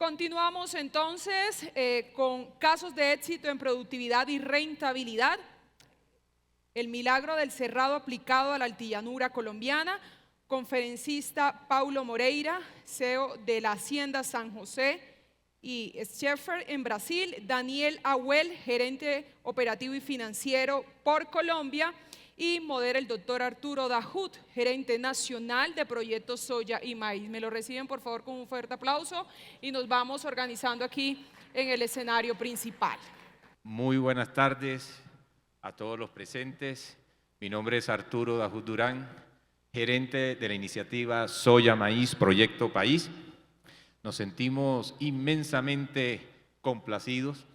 Continuamos entonces con casos de éxito en productividad y rentabilidad. El milagro del cerrado aplicado a la altillanura colombiana. Conferencista Paulo Moreira, CEO de la Hacienda San José y Schaeffer en Brasil. Daniel Ahuel, gerente operativo y financiero por Colombia. Y modera el doctor Arturo Dahut, gerente nacional de proyectos Soya y Maíz. Me lo reciben por favor con un fuerte aplauso y nos vamos organizando aquí en el escenario principal. Muy buenas tardes a todos los presentes. Mi nombre es Arturo Dahut Durán, gerente de la iniciativa Soya Maíz Proyecto País. Nos sentimos inmensamente complacidos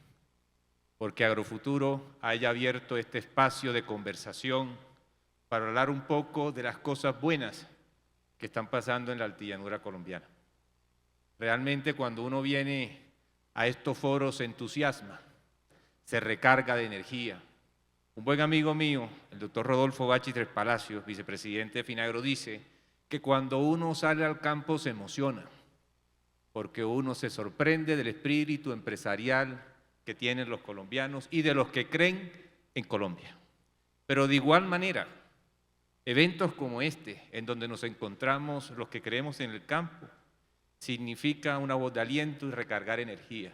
porque Agrofuturo haya abierto este espacio de conversación para hablar un poco de las cosas buenas que están pasando en la altillanura colombiana. Realmente cuando uno viene a estos foros se entusiasma, se recarga de energía. Un buen amigo mío, el doctor Rodolfo Bachi Tres Palacios, vicepresidente de Finagro, dice que cuando uno sale al campo se emociona, porque uno se sorprende del espíritu empresarial que tienen los colombianos y de los que creen en Colombia. Pero de igual manera, eventos como este, en donde nos encontramos los que creemos en el campo, significa una voz de aliento y recargar energía,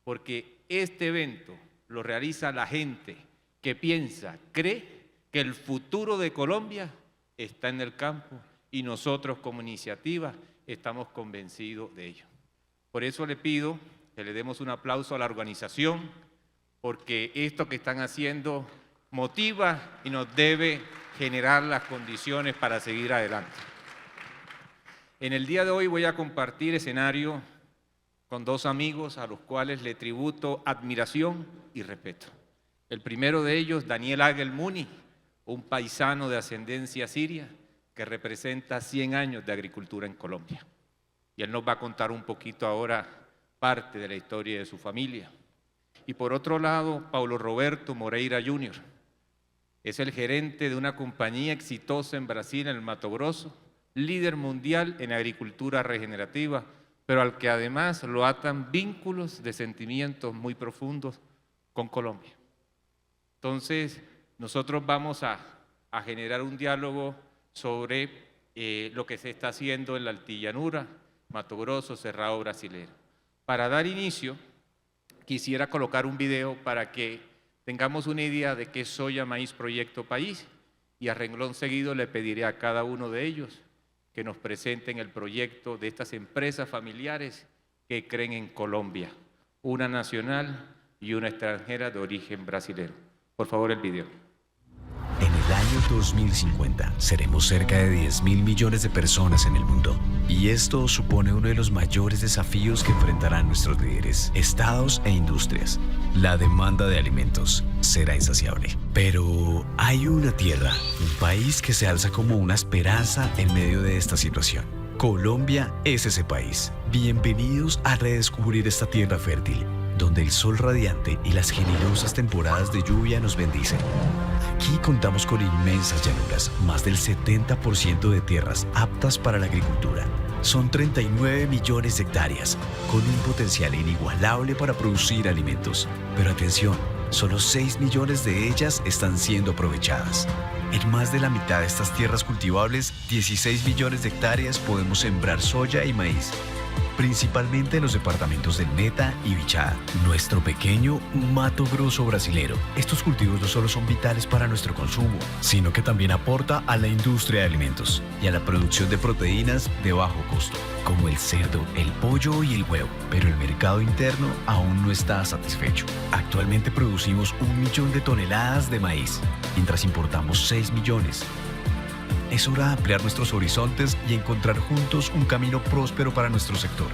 porque este evento lo realiza la gente que piensa, cree que el futuro de Colombia está en el campo y nosotros como iniciativa estamos convencidos de ello. Por eso le pido que le demos un aplauso a la organización, porque esto que están haciendo motiva y nos debe generar las condiciones para seguir adelante. En el día de hoy voy a compartir escenario con dos amigos a los cuales le tributo admiración y respeto. El primero de ellos, Daniel Ahuel Muni, un paisano de ascendencia siria que representa 100 años de agricultura en Colombia. Y él nos va a contar un poquito ahora parte de la historia de su familia. Y por otro lado, Paulo Roberto Moreira Jr. es el gerente de una compañía exitosa en Brasil, en el Mato Grosso, líder mundial en agricultura regenerativa, pero al que además lo atan vínculos de sentimientos muy profundos con Colombia. Entonces, nosotros vamos a generar un diálogo sobre lo que se está haciendo en la altillanura, Mato Grosso, Cerrado brasilero. Para dar inicio, quisiera colocar un video para que tengamos una idea de qué es Soya Maíz Proyecto País, y a renglón seguido le pediré a cada uno de ellos que nos presenten el proyecto de estas empresas familiares que creen en Colombia, una nacional y una extranjera de origen brasilero. Por favor, el video. En el año 2050 seremos cerca de 10.000 millones de personas en el mundo. Y esto supone uno de los mayores desafíos que enfrentarán nuestros líderes, estados e industrias. La demanda de alimentos será insaciable. Pero hay una tierra, un país que se alza como una esperanza en medio de esta situación. Colombia es ese país. Bienvenidos a redescubrir esta tierra fértil, donde el sol radiante y las generosas temporadas de lluvia nos bendicen. Aquí contamos con inmensas llanuras, más del 70% de tierras aptas para la agricultura. Son 39 millones de hectáreas, con un potencial inigualable para producir alimentos. Pero atención, solo 6 millones de ellas están siendo aprovechadas. En más de la mitad de estas tierras cultivables, 16 millones de hectáreas podemos sembrar soya y maíz, principalmente en los departamentos del Meta y Vichada, nuestro pequeño Mato Grosso brasilero. Estos cultivos no solo son vitales para nuestro consumo, sino que también aporta a la industria de alimentos y a la producción de proteínas de bajo costo, como el cerdo, el pollo y el huevo. Pero el mercado interno aún no está satisfecho. Actualmente producimos 1 millón de toneladas de maíz, mientras importamos 6 millones. Es hora de ampliar nuestros horizontes y encontrar juntos un camino próspero para nuestro sector.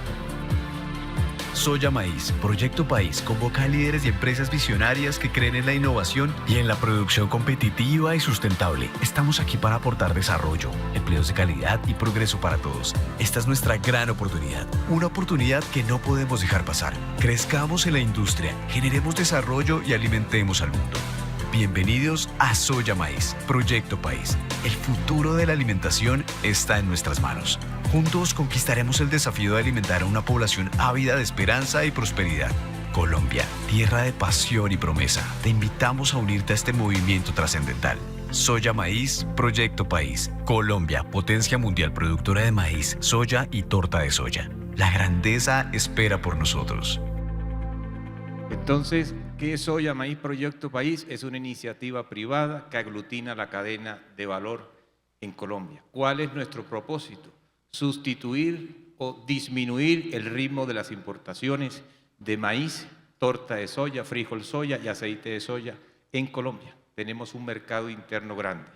Soya Maíz, Proyecto País, convoca a líderes y empresas visionarias que creen en la innovación y en la producción competitiva y sustentable. Estamos aquí para aportar desarrollo, empleos de calidad y progreso para todos. Esta es nuestra gran oportunidad, una oportunidad que no podemos dejar pasar. Crezcamos en la industria, generemos desarrollo y alimentemos al mundo. Bienvenidos a Soya Maíz, Proyecto País. El futuro de la alimentación está en nuestras manos. Juntos conquistaremos el desafío de alimentar a una población ávida de esperanza y prosperidad. Colombia, tierra de pasión y promesa. Te invitamos a unirte a este movimiento trascendental. Soya Maíz, Proyecto País. Colombia, potencia mundial productora de maíz, soya y torta de soya. La grandeza espera por nosotros. Entonces, ¿qué es Soya Maíz Proyecto País? Es una iniciativa privada que aglutina la cadena de valor en Colombia. ¿Cuál es nuestro propósito? Sustituir o disminuir el ritmo de las importaciones de maíz, torta de soya, frijol soya y aceite de soya en Colombia. Tenemos un mercado interno grande.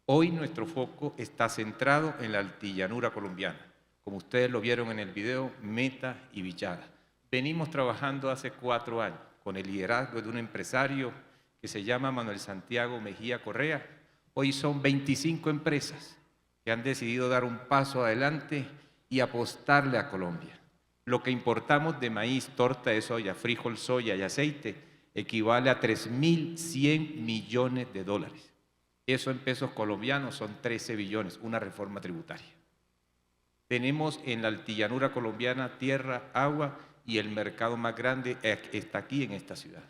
Hoy nuestro foco está centrado en la altillanura colombiana, como ustedes lo vieron en el video, Meta y Vichada. Venimos trabajando hace 4 años con el liderazgo de un empresario que se llama Manuel Santiago Mejía Correa. Hoy son 25 empresas que han decidido dar un paso adelante y apostarle a Colombia. Lo que importamos de maíz, torta de soya, frijol soya y aceite equivale a 3.100 millones de dólares. Eso en pesos colombianos son 13 billones, una reforma tributaria. Tenemos en la altillanura colombiana tierra, agua y el mercado más grande está aquí en esta ciudad.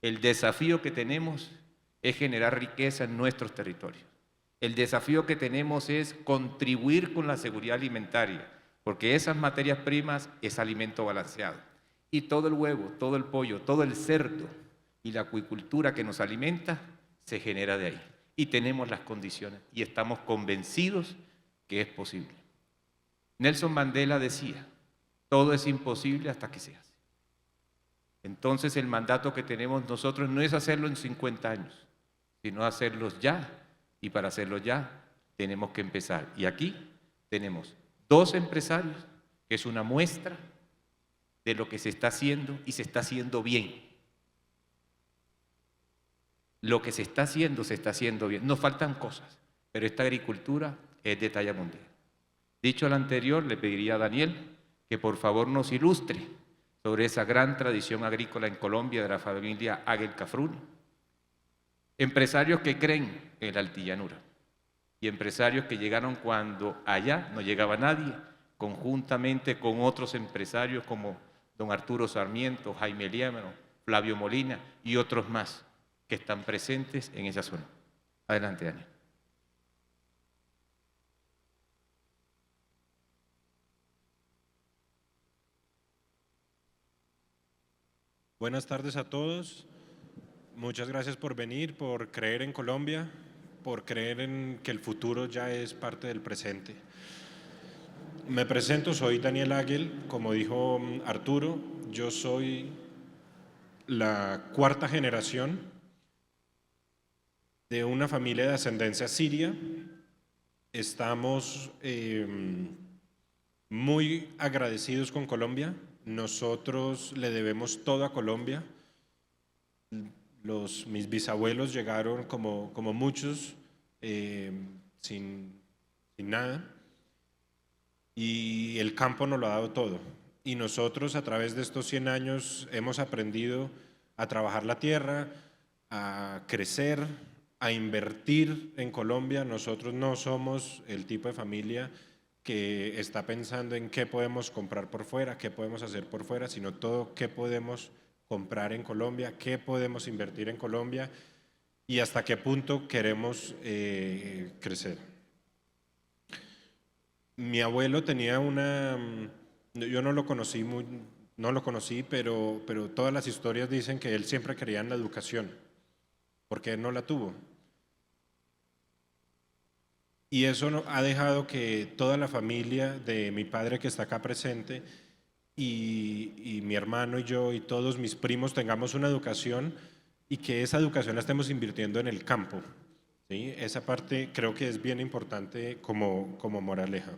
El desafío que tenemos es generar riqueza en nuestros territorios. El desafío que tenemos es contribuir con la seguridad alimentaria, porque esas materias primas es alimento balanceado. Y todo el huevo, todo el pollo, todo el cerdo y la acuicultura que nos alimenta se genera de ahí. Y tenemos las condiciones y estamos convencidos que es posible. Nelson Mandela decía, todo es imposible hasta que se hace. Entonces el mandato que tenemos nosotros no es hacerlo en 50 años, sino hacerlo ya. Y para hacerlo ya tenemos que empezar. Y aquí tenemos 2 empresarios, que es una muestra de lo que se está haciendo y se está haciendo bien. Lo que se está haciendo bien. Nos faltan cosas, pero esta agricultura es de talla mundial. Dicho lo anterior, le pediría a Daniel que por favor nos ilustre sobre esa gran tradición agrícola en Colombia de la familia Águel Cafrún. Empresarios que creen en la altillanura y empresarios que llegaron cuando allá no llegaba nadie, conjuntamente con otros empresarios como don Arturo Sarmiento, Jaime Liémano, Flavio Molina y otros más que están presentes en esa zona. Adelante, Daniel. Buenas tardes a todos. Muchas gracias por venir, por creer en Colombia, por creer en que el futuro ya es parte del presente. Me presento, soy Daniel Águel, como dijo Arturo, yo soy la 4ª generación de una familia de ascendencia siria. Estamos muy agradecidos con Colombia. Nosotros le debemos todo a Colombia. Mis bisabuelos llegaron como muchos sin nada y el campo nos lo ha dado todo. Y nosotros a través de estos 100 años hemos aprendido a trabajar la tierra, a crecer, a invertir en Colombia. Nosotros no somos el tipo de familia que está pensando en qué podemos comprar por fuera, qué podemos hacer por fuera, sino todo qué podemos comprar en Colombia, qué podemos invertir en Colombia y hasta qué punto queremos crecer. Mi abuelo tenía yo no lo conocí, pero todas las historias dicen que él siempre quería en la educación, porque él no la tuvo. Y eso ha dejado que toda la familia de mi padre que está acá presente y mi hermano y yo y todos mis primos tengamos una educación y que esa educación la estemos invirtiendo en el campo, ¿sí? Esa parte creo que es bien importante como moraleja.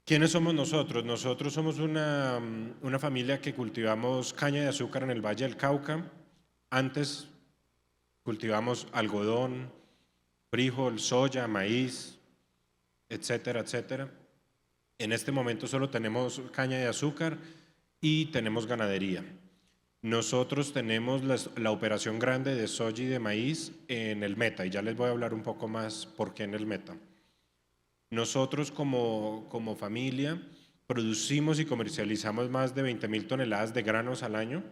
¿Quiénes somos nosotros? Nosotros somos una familia que cultivamos caña de azúcar en el Valle del Cauca. Antes cultivamos algodón, frijol, soya, maíz, etcétera, etcétera. En este momento solo tenemos caña de azúcar y tenemos ganadería. Nosotros tenemos la operación grande de soya y de maíz en el Meta, y ya les voy a hablar un poco más por qué en el Meta. Nosotros como familia producimos y comercializamos más de 20.000 toneladas de granos al año.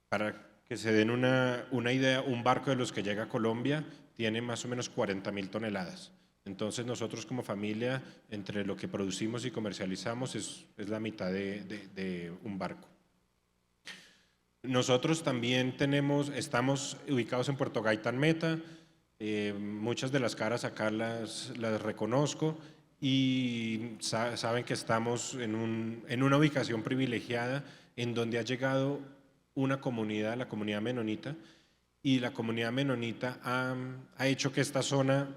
Para que se den una idea, un barco de los que llega a Colombia tiene más o menos 40.000 toneladas. Entonces nosotros como familia, entre lo que producimos y comercializamos, es la mitad de un barco. Nosotros también estamos ubicados en Puerto Gaitán Meta. Muchas de las caras acá las reconozco y saben que estamos en una ubicación privilegiada en donde ha llegado una comunidad, la comunidad menonita, y la comunidad menonita ha hecho que esta zona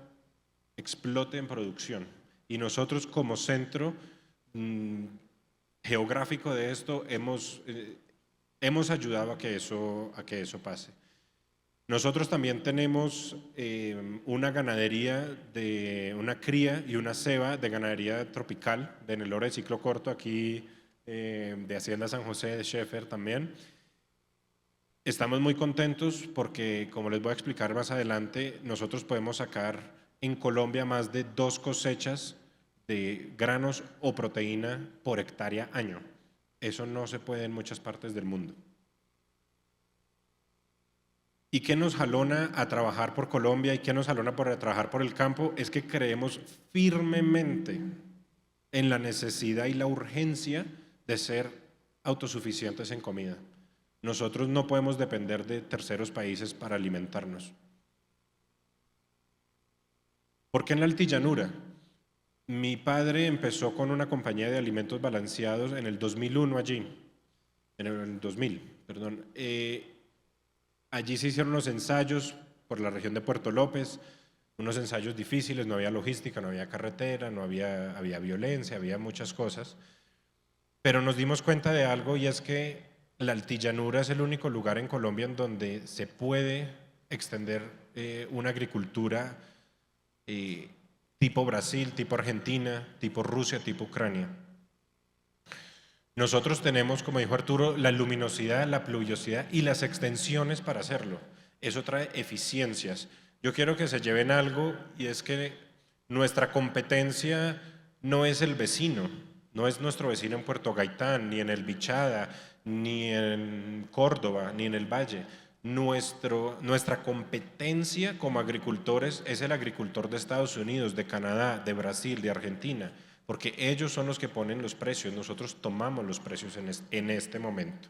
explote en producción. Y nosotros como centro geográfico de esto hemos ayudado a que eso pase. Nosotros también tenemos una ganadería, una cría y una ceba de ganadería tropical en el Oro de Ciclo Corto, aquí de Hacienda San José, de Sheffer también. Estamos muy contentos porque, como les voy a explicar más adelante, nosotros podemos sacar en Colombia más de 2 cosechas de granos o proteína por hectárea año. Eso no se puede en muchas partes del mundo. ¿Y qué nos jalona a trabajar por Colombia y qué nos jalona a trabajar por el campo? Es que creemos firmemente en la necesidad y la urgencia de ser autosuficientes en comida. Nosotros no podemos depender de terceros países para alimentarnos. ¿Por qué en la altillanura? Mi padre empezó con una compañía de alimentos balanceados en el 2001 allí, en el 2000, perdón. Allí se hicieron unos ensayos por la región de Puerto López, unos ensayos difíciles, no había logística, no había carretera, había violencia, había muchas cosas. Pero nos dimos cuenta de algo y es que la altillanura es el único lugar en Colombia en donde se puede extender una agricultura tipo Brasil, tipo Argentina, tipo Rusia, tipo Ucrania. Nosotros tenemos, como dijo Arturo, la luminosidad, la pluviosidad y las extensiones para hacerlo. Eso trae eficiencias. Yo quiero que se lleven algo y es que nuestra competencia no es el vecino, no es nuestro vecino en Puerto Gaitán, ni en el Bichada, ni en Córdoba, ni en el Valle. Nuestra competencia como agricultores es el agricultor de Estados Unidos, de Canadá, de Brasil, de Argentina, porque ellos son los que ponen los precios, nosotros tomamos los precios en este momento.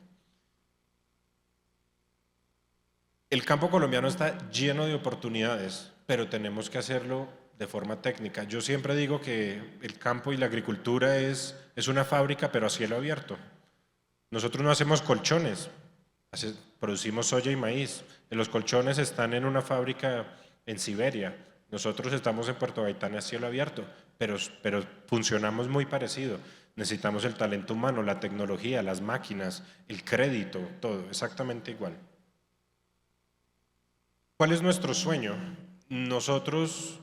El campo colombiano está lleno de oportunidades, pero tenemos que hacerlo de forma técnica. Yo siempre digo que el campo y la agricultura es una fábrica, pero a cielo abierto. Nosotros no hacemos colchones, producimos soya y maíz. Los colchones están en una fábrica en Siberia. Nosotros estamos en Puerto Gaitán a cielo abierto, pero funcionamos muy parecido. Necesitamos el talento humano, la tecnología, las máquinas, el crédito, todo, exactamente igual. ¿Cuál es nuestro sueño? Nosotros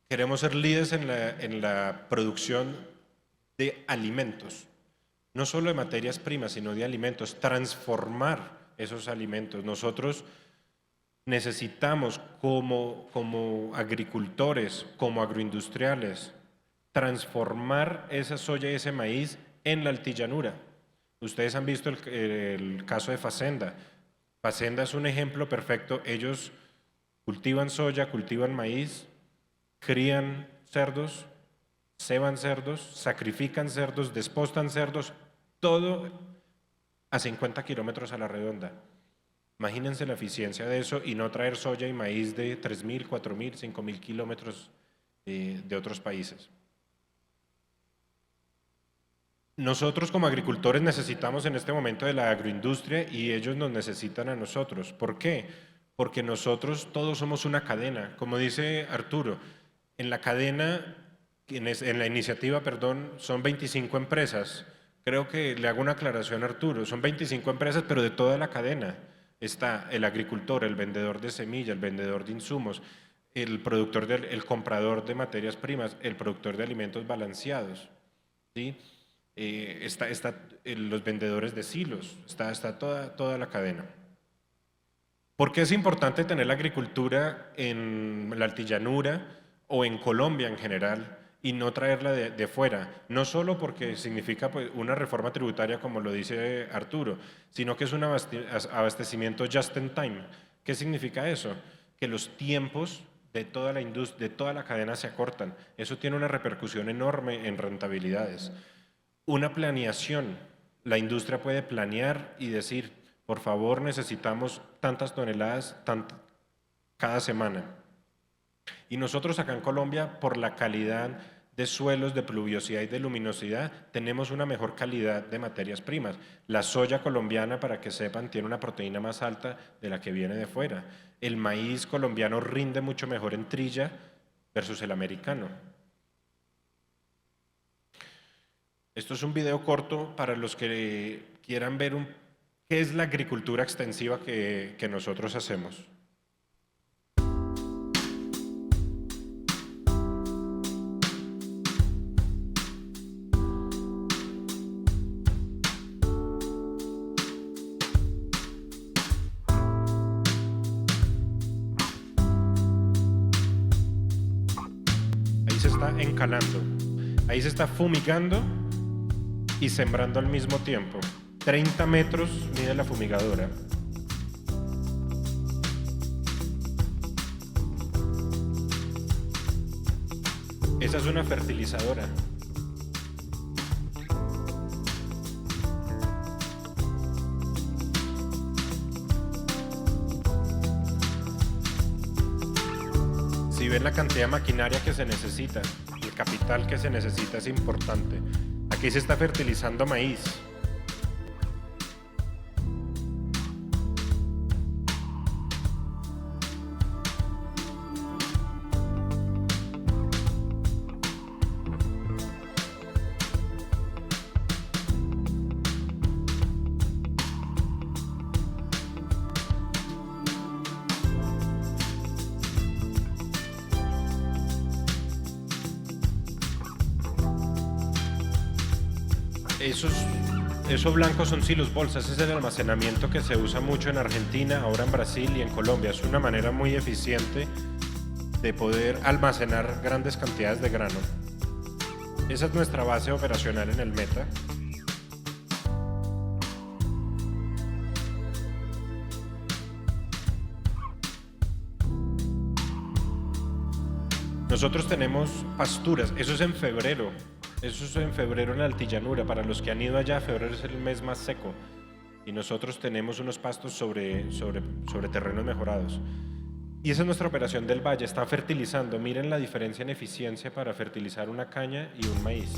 queremos ser líderes en la producción de alimentos, no solo de materias primas, sino de alimentos, transformar esos alimentos. Nosotros necesitamos como agricultores, como agroindustriales, transformar esa soya y ese maíz en la altillanura. Ustedes han visto el caso de Facenda. Facenda es un ejemplo perfecto. Ellos cultivan soya, cultivan maíz, crían cerdos, ceban cerdos, sacrifican cerdos, despostan cerdos, todo a 50 kilómetros a la redonda. Imagínense la eficiencia de eso y no traer soya y maíz de 3.000, 4.000, 5.000 kilómetros de otros países. Nosotros como agricultores necesitamos en este momento de la agroindustria y ellos nos necesitan a nosotros. ¿Por qué? Porque nosotros todos somos una cadena. Como dice Arturo, en la cadena, en la iniciativa, perdón, son 25 empresas. Creo que le hago una aclaración a Arturo, son 25 empresas, pero de toda la cadena. Está el agricultor, el vendedor de semilla, el vendedor de insumos, el comprador de materias primas, el productor de alimentos balanceados, ¿sí? Los vendedores de silos, está toda la cadena. ¿Por qué es importante tener la agricultura en la altillanura? o en Colombia en general, y no traerla de fuera, no solo porque significa pues, una reforma tributaria como lo dice Arturo, sino que es un abastecimiento just in time. ¿Qué significa eso? Que los tiempos de toda la industria, de toda la cadena se acortan. Eso tiene una repercusión enorme en rentabilidades. Una planeación, la industria puede planear y decir, por favor necesitamos tantas toneladas cada semana. Y nosotros acá en Colombia, por la calidad de suelos, de pluviosidad y de luminosidad, tenemos una mejor calidad de materias primas. La soya colombiana, para que sepan, tiene una proteína más alta de la que viene de fuera. El maíz colombiano rinde mucho mejor en trilla versus el americano. Esto es un video corto para los que quieran ver qué es la agricultura extensiva que nosotros hacemos. Encalando. Ahí se está fumigando y sembrando al mismo tiempo. 30 metros mide la fumigadora. Esa es una fertilizadora. Si ven la cantidad de maquinaria que se necesita, el capital que se necesita es importante. Aquí se está fertilizando maíz. Esos blancos son silos bolsas, ese es el almacenamiento que se usa mucho en Argentina, ahora en Brasil y en Colombia. Es una manera muy eficiente de poder almacenar grandes cantidades de grano. Esa es nuestra base operacional en el Meta. Nosotros tenemos pasturas, eso es en febrero. Eso es en febrero en la Altillanura. Para los que han ido allá, febrero es el mes más seco. Y nosotros tenemos unos pastos sobre terrenos mejorados. Y esa es nuestra operación del valle. Está fertilizando. Miren la diferencia en eficiencia para fertilizar una caña y un maíz.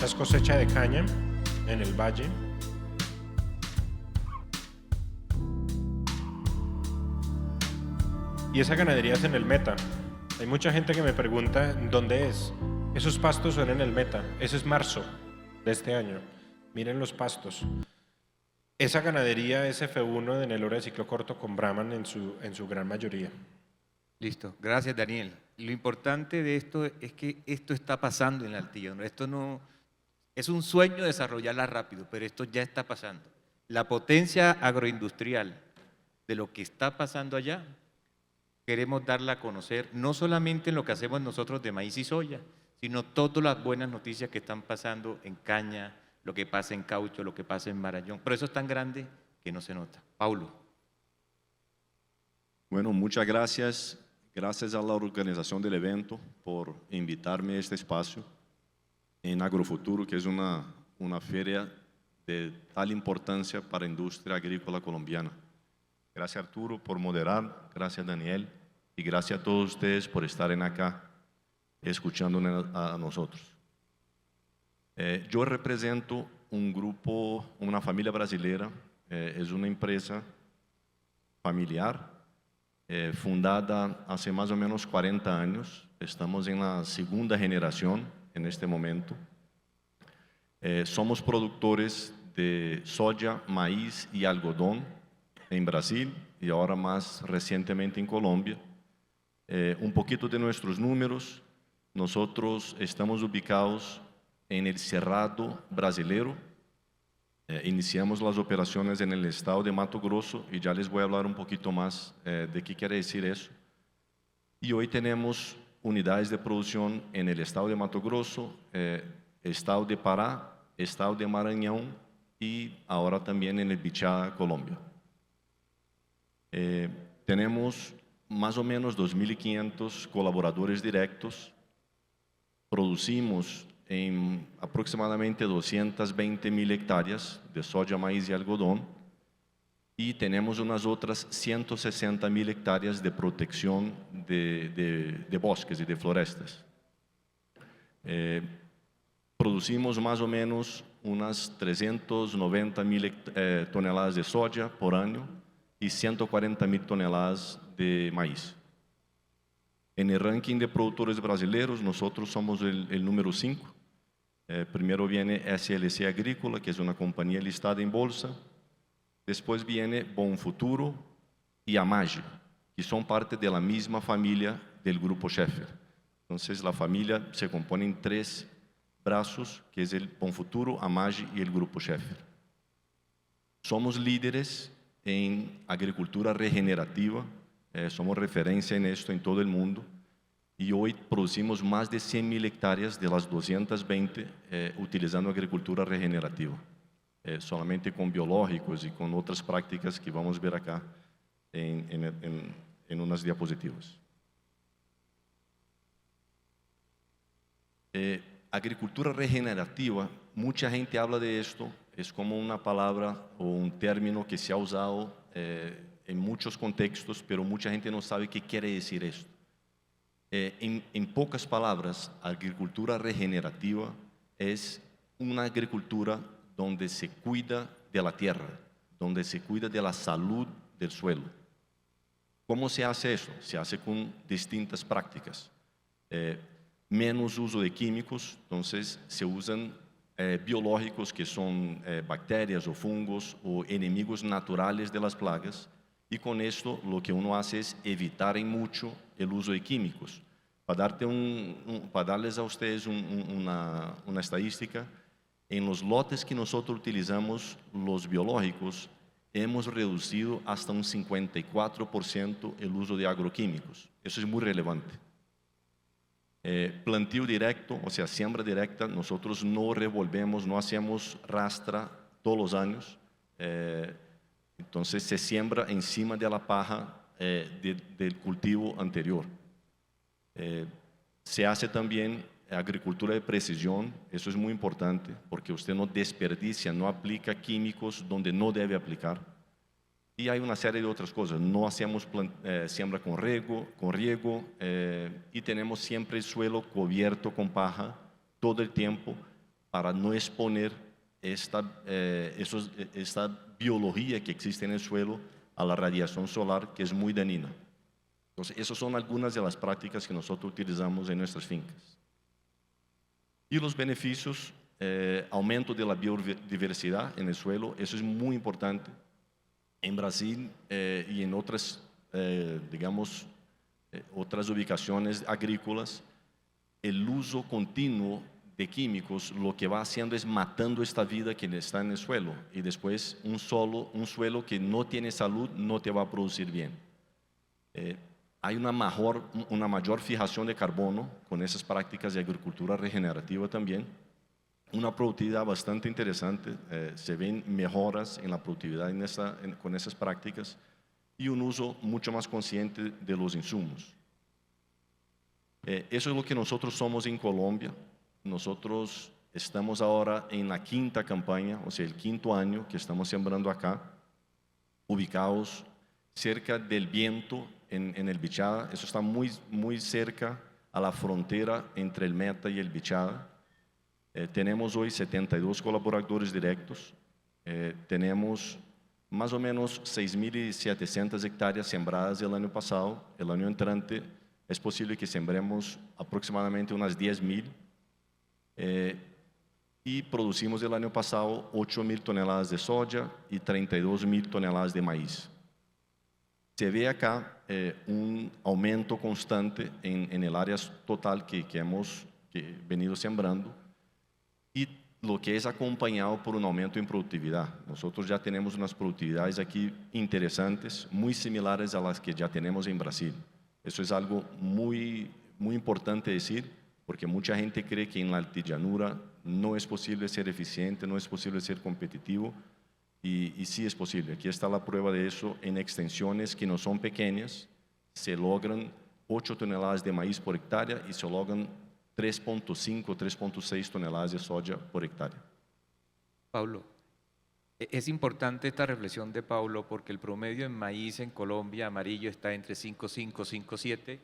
Es cosecha de caña en el valle. Y esa ganadería es en el Meta. Hay mucha gente que me pregunta ¿dónde es? Esos pastos son en el Meta. Ese es marzo de este año. Miren los pastos. Esa ganadería es F1 de Nelore de ciclo corto con Brahman en su gran mayoría. Listo, gracias Daniel. Lo importante de esto es que esto está pasando en la Altillanura. Esto no es un sueño desarrollarla rápido, pero esto ya está pasando. La potencia agroindustrial de lo que está pasando allá, queremos darla a conocer, no solamente en lo que hacemos nosotros de maíz y soya, sino todas las buenas noticias que están pasando en caña, lo que pasa en caucho, lo que pasa en Marañón. Pero eso es tan grande que no se nota. Paulo. Bueno, muchas gracias. Gracias a la organización del evento por invitarme a este espacio en Agrofuturo, que es una feria de tal importancia para la industria agrícola colombiana. Gracias Arturo por moderar, gracias Daniel y gracias a todos ustedes por estar acá escuchándonos a nosotros. Yo represento un grupo, una familia brasileña, es una empresa familiar fundada hace más o menos 40 años. Estamos en la segunda generación en este momento. Somos productores de soya, maíz y algodón en Brasil y ahora más recientemente en Colombia. Un poquito de nuestros números. Nosotros estamos ubicados en el Cerrado brasileiro. Iniciamos las operaciones en el estado de Mato Grosso y ya les voy a hablar un poquito más de qué quiere decir eso. Y hoy tenemos unidades de producción en el estado de Mato Grosso, estado de Pará, estado de Maranhão y ahora también en el Bichada, Colombia. Tenemos más o menos 2.500 colaboradores directos. Producimos en aproximadamente 220.000 hectáreas de soja, maíz y algodón, y tenemos unas otras 160.000 hectáreas de protección de bosques y de florestas. Producimos más o menos unas 390.000 toneladas de soja por año y 140.000 toneladas de maíz. En el ranking de productores brasileños, nosotros somos el número 5. Primero viene SLC Agrícola, que es una compañía listada en bolsa. Después viene Bonfuturo y Amage, que son parte de la misma familia del Grupo Sheffer. Entonces, la familia se compone en 3 brazos, que es el Bonfuturo, Amage y el Grupo Sheffer. Somos líderes en agricultura regenerativa, somos referencia en esto en todo el mundo. Y hoy producimos más de 100.000 hectáreas de las 220 utilizando agricultura regenerativa, solamente con biológicos y con otras prácticas que vamos a ver acá en unas diapositivas. Agricultura regenerativa, mucha gente habla de esto, es como una palabra o un término que se ha usado en muchos contextos, pero mucha gente no sabe qué quiere decir esto. En pocas palabras, agricultura regenerativa es una agricultura donde se cuida de la tierra, donde se cuida de la salud del suelo. ¿Cómo se hace eso? Se hace con distintas prácticas. Menos uso de químicos, entonces se usan biológicos que son bacterias o fungos o enemigos naturales de las plagas. Y con esto lo que uno hace es evitar en mucho el uso de químicos. Para darles a ustedes una estadística, en los lotes que nosotros utilizamos los biológicos, hemos reducido hasta un 54% el uso de agroquímicos. Eso es muy relevante. Plantio directo, o sea, siembra directa, nosotros no revolvemos, no hacemos rastra todos los años. Entonces se siembra encima de la paja del cultivo anterior. Se hace también agricultura de precisión, eso es muy importante porque usted no desperdicia, no aplica químicos donde no debe aplicar. Y hay una serie de otras cosas, no hacemos siembra con riego y tenemos siempre el suelo cubierto con paja todo el tiempo para no exponer esta biología que existe en el suelo a la radiación solar, que es muy dañina. Entonces, esas son algunas de las prácticas que nosotros utilizamos en nuestras fincas. Y los beneficios, aumento de la biodiversidad en el suelo, eso es muy importante. En Brasil y en otras, otras ubicaciones agrícolas, el uso continuo de químicos lo que va haciendo es matando esta vida que está en el suelo, y después un suelo que no tiene salud no te va a producir bien. Hay una mayor fijación de carbono con esas prácticas de agricultura regenerativa también. Una productividad bastante interesante, se ven mejoras en la productividad con esas prácticas, y un uso mucho más consciente de los insumos. Eso es lo que nosotros somos en Colombia. Nosotros estamos ahora en la 5ª campaña, o sea, el 5º año que estamos sembrando acá, ubicados cerca del Viento en el Bichada. Eso está muy cerca a la frontera entre el Meta y el Bichada. Tenemos hoy 72 colaboradores directos, tenemos más o menos 6.700 hectáreas sembradas el año pasado. El año entrante es posible que sembremos aproximadamente unas 10.000, y producimos el año pasado 8.000 toneladas de soja y 32.000 toneladas de maíz. Se ve acá un aumento constante en el área total que hemos venido sembrando y lo que es acompañado por un aumento en productividad. Nosotros ya tenemos unas productividades aquí interesantes, muy similares a las que ya tenemos en Brasil. Eso es algo muy importante decir, porque mucha gente cree que en la altillanura no es posible ser eficiente, no es posible ser competitivo, y sí es posible. Aquí está la prueba de eso en extensiones que no son pequeñas. Se logran 8 toneladas de maíz por hectárea y se logran 3.5, 3.6 toneladas de soya por hectárea. Pablo, es importante esta reflexión de Pablo porque el promedio en maíz en Colombia amarillo está entre 5.5, 5.7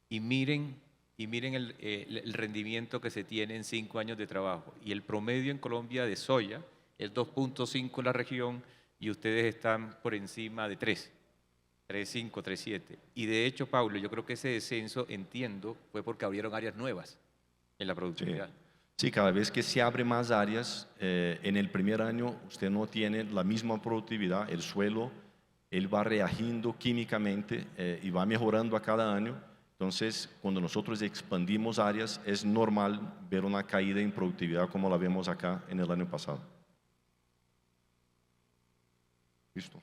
y miren el rendimiento que se tiene en 5 años de trabajo. Y el promedio en Colombia de soya es 2.5 en la región y ustedes están por encima de 3, 3.5, 3.7. Y de hecho, Pablo, yo creo que ese descenso, entiendo, fue porque abrieron áreas nuevas en la productividad. Sí, cada vez que se abre más áreas, en el primer año usted no tiene la misma productividad, el suelo, él va reagiendo químicamente y va mejorando a cada año. Entonces, cuando nosotros expandimos áreas, es normal ver una caída en productividad como la vemos acá en el año pasado. Listo.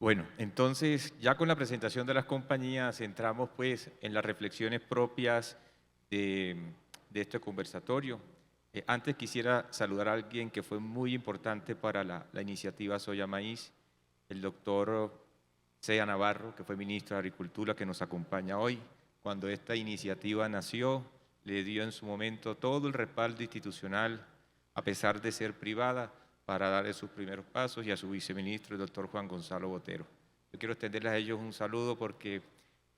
Bueno, entonces ya con la presentación de las compañías entramos pues en las reflexiones propias de este conversatorio. Antes quisiera saludar a alguien que fue muy importante para la iniciativa Soya Maíz, el doctor Sea Navarro, que fue ministro de Agricultura, que nos acompaña hoy. Cuando esta iniciativa nació, le dio en su momento todo el respaldo institucional, a pesar de ser privada, para darle sus primeros pasos, y a su viceministro, el doctor Juan Gonzalo Botero. Yo quiero extenderles a ellos un saludo porque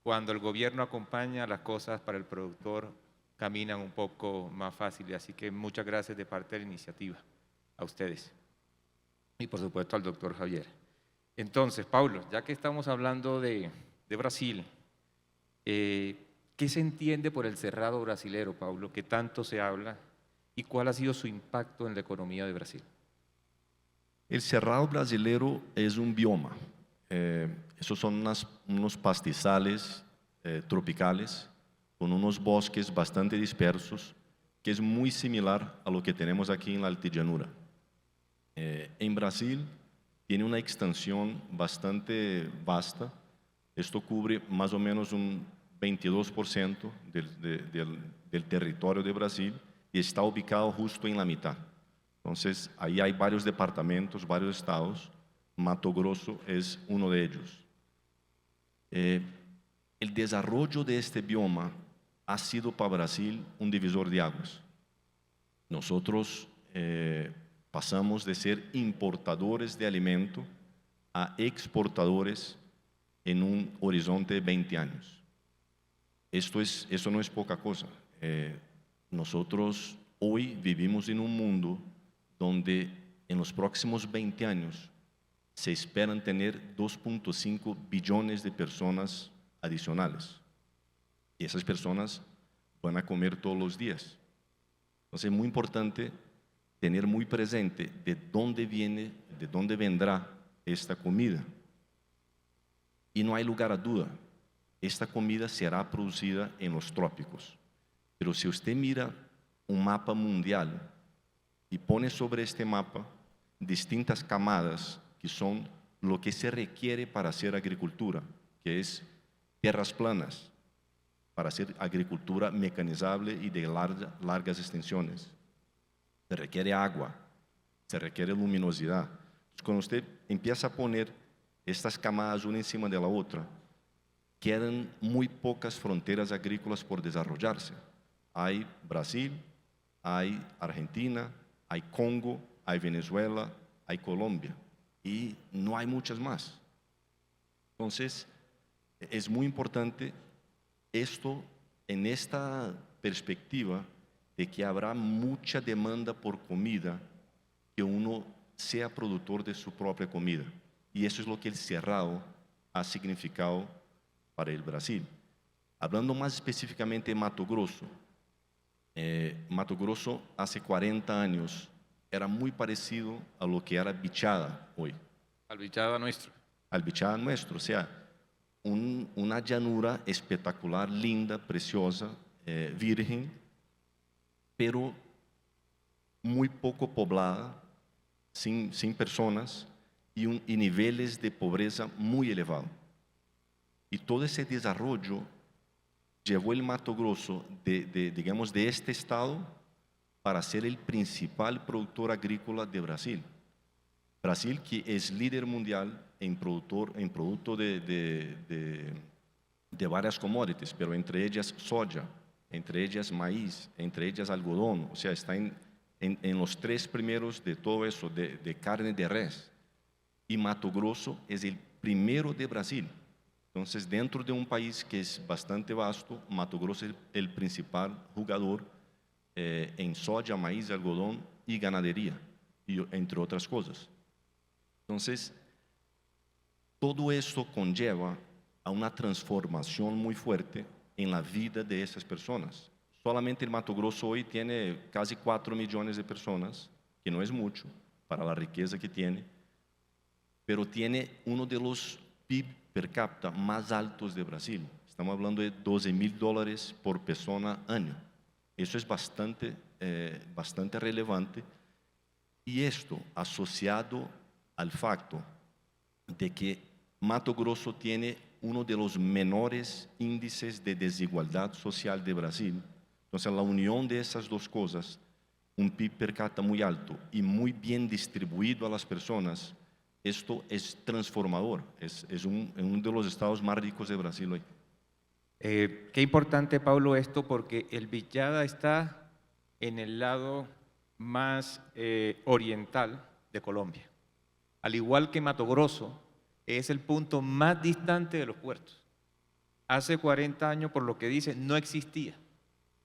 cuando el gobierno acompaña, las cosas para el productor caminan un poco más fáciles. Así que muchas gracias de parte de la iniciativa a ustedes. Y por supuesto al doctor Javier. Entonces, Pablo, ya que estamos hablando de Brasil, ¿qué se entiende por el cerrado brasilero, Pablo, que tanto se habla? ¿Y cuál ha sido su impacto en la economía de Brasil? El cerrado brasilero es un bioma. Esos son unos pastizales tropicales con unos bosques bastante dispersos, que es muy similar a lo que tenemos aquí en la altillanura. En Brasil tiene una extensión bastante vasta. Esto cubre más o menos un 22% del territorio de Brasil y está ubicado justo en la mitad. Entonces, ahí hay varios departamentos, varios estados. Mato Grosso es uno de ellos. El desarrollo de este bioma ha sido para Brasil un divisor de aguas. Nosotros pasamos de ser importadores de alimento a exportadores en un horizonte de 20 años. Eso no es poca cosa. Nosotros hoy vivimos en un mundo donde en los próximos 20 años se esperan tener 2.5 billones de personas adicionales. Y esas personas van a comer todos los días. Entonces es muy importante tener muy presente de dónde vendrá esta comida. Y no hay lugar a duda, esta comida será producida en los trópicos. Pero si usted mira un mapa mundial y pone sobre este mapa distintas camadas que son lo que se requiere para hacer agricultura, que es tierras planas, para hacer agricultura mecanizable y de largas extensiones. Se requiere agua, se requiere luminosidad. Entonces, cuando usted empieza a poner estas camadas una encima de la otra, quedan muy pocas fronteras agrícolas por desarrollarse. Hay Brasil, hay Argentina, hay Congo, hay Venezuela, hay Colombia y no hay muchas más. Entonces, es muy importante esto en esta perspectiva de que habrá mucha demanda por comida, que uno sea productor de su propia comida. Y eso es lo que el cerrado ha significado para el Brasil. Hablando más específicamente de Mato Grosso, Mato Grosso hace 40 años era muy parecido a lo que era Bichada hoy. Al Bichada nuestro. Al Bichada nuestro, o sea, una llanura espectacular, linda, preciosa, virgen, pero muy poco poblada, sin personas y niveles de pobreza muy elevados. Y todo ese desarrollo llevó el Mato Grosso digamos, de este estado para ser el principal productor agrícola de Brasil. Brasil, que es líder mundial en producto de varias commodities, pero entre ellas soja, entre ellas maíz, entre ellas algodón, o sea, está en los 3 primeros de todo eso, de carne de res. Y Mato Grosso es el primero de Brasil. Entonces, dentro de un país que es bastante vasto, Mato Grosso es el principal jugador en soja, maíz, algodón y ganadería, entre otras cosas. Entonces, todo esto conlleva a una transformación muy fuerte en la vida de esas personas. Solamente el Mato Grosso hoy tiene casi 4 millones de personas, que no es mucho para la riqueza que tiene, pero tiene uno de los PIB per cápita más altos de Brasil. Estamos hablando de $12,000 por persona año. Eso es bastante relevante. Y esto asociado al facto de que Mato Grosso tiene uno de los menores índices de desigualdad social de Brasil. Entonces, la unión de esas dos cosas, un PIB per cápita muy alto y muy bien distribuido a las personas, esto es transformador. Es uno de los estados más ricos de Brasil hoy. Qué importante, Pablo, esto, porque el Villada está en el lado más oriental de Colombia. Al igual que Mato Grosso, es el punto más distante de los puertos. Hace 40 años, por lo que dice, no existía.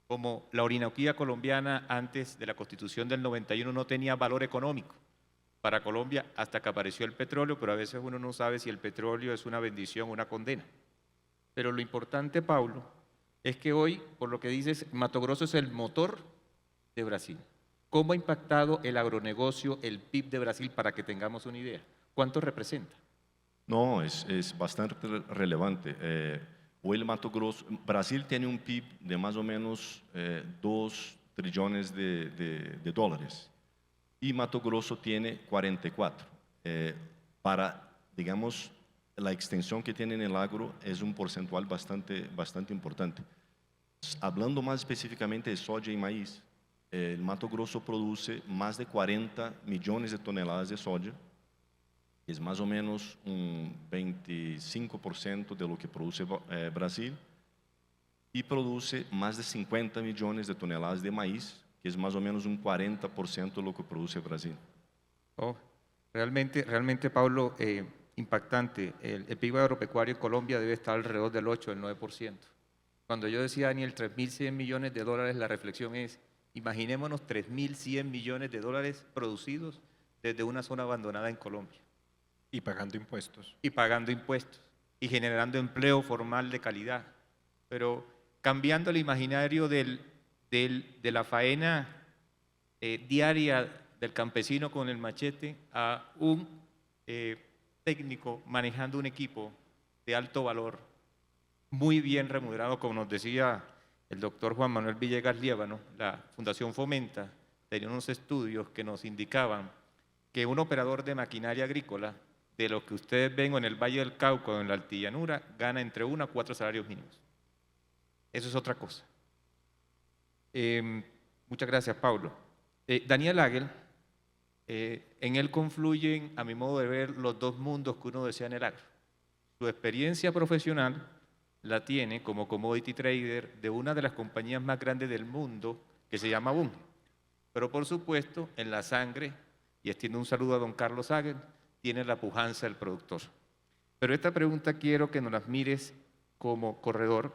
Como la Orinoquía colombiana antes de la Constitución del 91 no tenía valor económico para Colombia hasta que apareció el petróleo, pero a veces uno no sabe si el petróleo es una bendición o una condena. Pero lo importante, Pablo, es que hoy, por lo que dices, Mato Grosso es el motor de Brasil. ¿Cómo ha impactado el agronegocio, el PIB de Brasil, para que tengamos una idea? ¿Cuánto representa? No, es bastante relevante. Hoy el Mato Grosso, Brasil tiene un PIB de más o menos 2 trillones de dólares y Mato Grosso tiene 44. Para, digamos, la extensión que tiene en el agro es un porcentual bastante importante. Hablando más específicamente de soja y maíz, el Mato Grosso produce más de 40 millones de toneladas de soja, es más o menos un 25% de lo que produce Brasil, y produce más de 50 millones de toneladas de maíz, que es más o menos un 40% de lo que produce Brasil. Oh, realmente, Pablo, impactante. El PIB agropecuario en Colombia debe estar alrededor del 8, del 9%. Cuando yo decía, Daniel, 3.100 millones de dólares, la reflexión es, imaginémonos 3.100 millones de dólares producidos desde una zona abandonada en Colombia. Y pagando impuestos. Y pagando impuestos, y generando empleo formal de calidad. Pero cambiando el imaginario de la faena diaria del campesino con el machete a un técnico manejando un equipo de alto valor, muy bien remunerado, como nos decía el doctor Juan Manuel Villegas Liévano. La Fundación Fomenta tenía unos estudios que nos indicaban que un operador de maquinaria agrícola, de lo que ustedes ven en el Valle del Cauca o en la Altillanura, gana entre 1 a 4 salarios mínimos. Eso es otra cosa. Muchas gracias, Pablo. Daniel Agel, en él confluyen, a mi modo de ver, los dos mundos que uno desea en el agro. Su experiencia profesional la tiene como commodity trader de una de las compañías más grandes del mundo, que se llama Bunge. Pero por supuesto, en la sangre, y extiendo un saludo a don Carlos Agel, tiene la pujanza del productor. Pero esta pregunta quiero que nos las mires como corredor,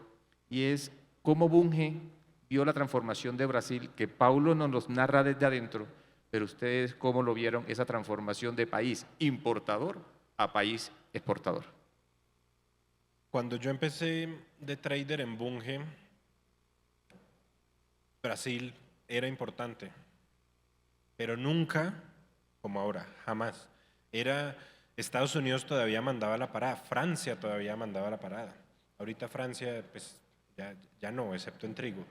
y es cómo Bunge vio la transformación de Brasil, que Paulo nos los narra desde adentro, pero ustedes cómo lo vieron, esa transformación de país importador a país exportador. Cuando yo empecé de trader en Bunge, Brasil era importante, pero nunca como ahora, jamás. Era Estados Unidos todavía mandaba la parada, Francia todavía mandaba la parada. Ahorita Francia, pues ya no, excepto en trigo.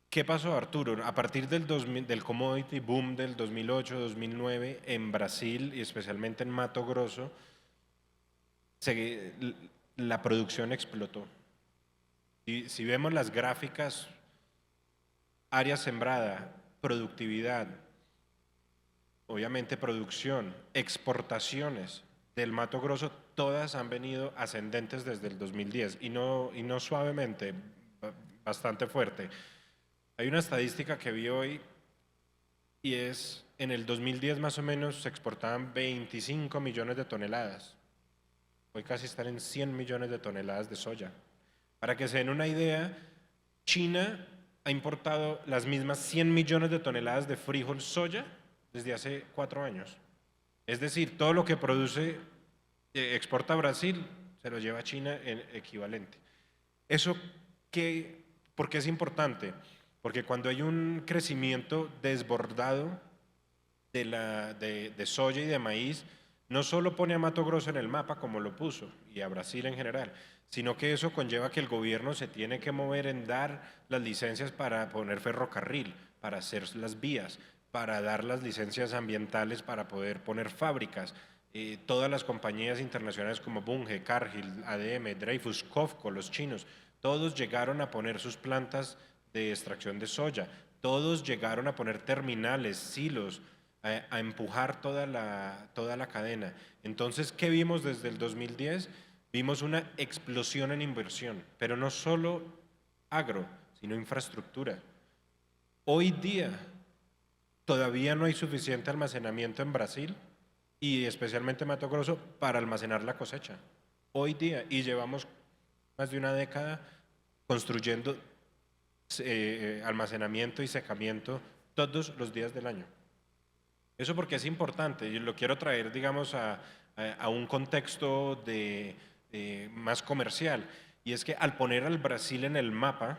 ¿Qué pasó, Arturo? A partir del commodity boom del 2008-2009 en Brasil y especialmente en Mato Grosso, la producción explotó. Y si vemos las gráficas, área sembrada, productividad, obviamente producción, exportaciones del Mato Grosso, todas han venido ascendentes desde el 2010 y no suavemente, bastante fuerte. Hay una estadística que vi hoy y es, en el 2010 más o menos se exportaban 25 millones de toneladas. Hoy casi están en 100 millones de toneladas de soya. Para que se den una idea, China ha importado las mismas 100 millones de toneladas de frijol soya desde hace 4 años. Es decir, todo lo que produce, exporta a Brasil, se lo lleva a China en equivalente. ¿Eso por qué es importante? Porque cuando hay un crecimiento desbordado de soya y de maíz, no solo pone a Mato Grosso en el mapa como lo puso, y a Brasil en general, sino que eso conlleva que el gobierno se tiene que mover en dar las licencias para poner ferrocarril, para hacer las vías, para dar las licencias ambientales para poder poner fábricas. Todas las compañías internacionales como Bunge, Cargill, ADM, Dreyfus, COFCO, los chinos, todos llegaron a poner sus plantas de extracción de soya, todos llegaron a poner terminales, silos, a empujar toda la cadena. Entonces, ¿qué vimos desde el 2010? Vimos una explosión en inversión, pero no solo agro, sino infraestructura. Hoy día todavía no hay suficiente almacenamiento en Brasil y especialmente en Mato Grosso para almacenar la cosecha. Hoy día, y llevamos más de una década construyendo almacenamiento y secamiento todos los días del año. Eso porque es importante y lo quiero traer, digamos, a un contexto más comercial. Y es que al poner al Brasil en el mapa,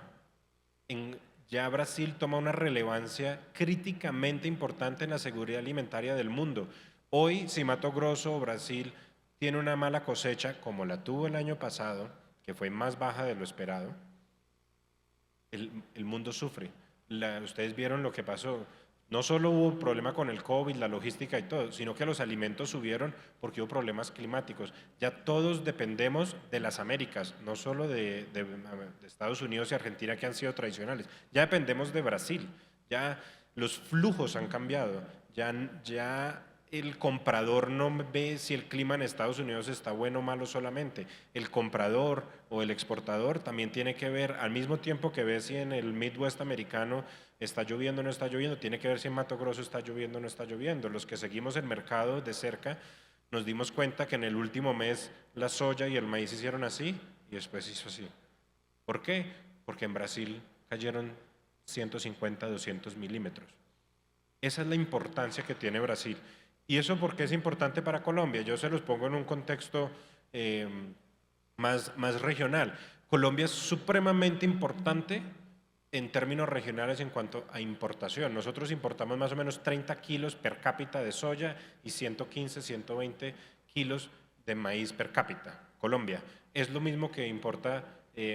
ya Brasil toma una relevancia críticamente importante en la seguridad alimentaria del mundo. Hoy, si Mato Grosso o Brasil tiene una mala cosecha, como la tuvo el año pasado, que fue más baja de lo esperado, el mundo sufre. Ustedes vieron lo que pasó. No solo hubo un problema con el COVID, la logística y todo, sino que los alimentos subieron porque hubo problemas climáticos. Ya todos dependemos de las Américas, no solo de Estados Unidos y Argentina, que han sido tradicionales. Ya dependemos de Brasil, ya los flujos han cambiado, ya el comprador no ve si el clima en Estados Unidos está bueno o malo solamente. El comprador o el exportador también tiene que ver, al mismo tiempo que ve si en el Midwest americano está lloviendo o no está lloviendo, tiene que ver si en Mato Grosso está lloviendo o no está lloviendo. Los que seguimos el mercado de cerca nos dimos cuenta que en el último mes la soya y el maíz hicieron así y después hizo así. ¿Por qué? Porque en Brasil cayeron 150, 200 milímetros. Esa es la importancia que tiene Brasil. ¿Y eso por qué es importante para Colombia? Yo se los pongo en un contexto más regional. Colombia es supremamente importante en términos regionales en cuanto a importación. Nosotros importamos más o menos 30 kilos per cápita de soya y 115, 120 kilos de maíz per cápita. Colombia es lo mismo que importa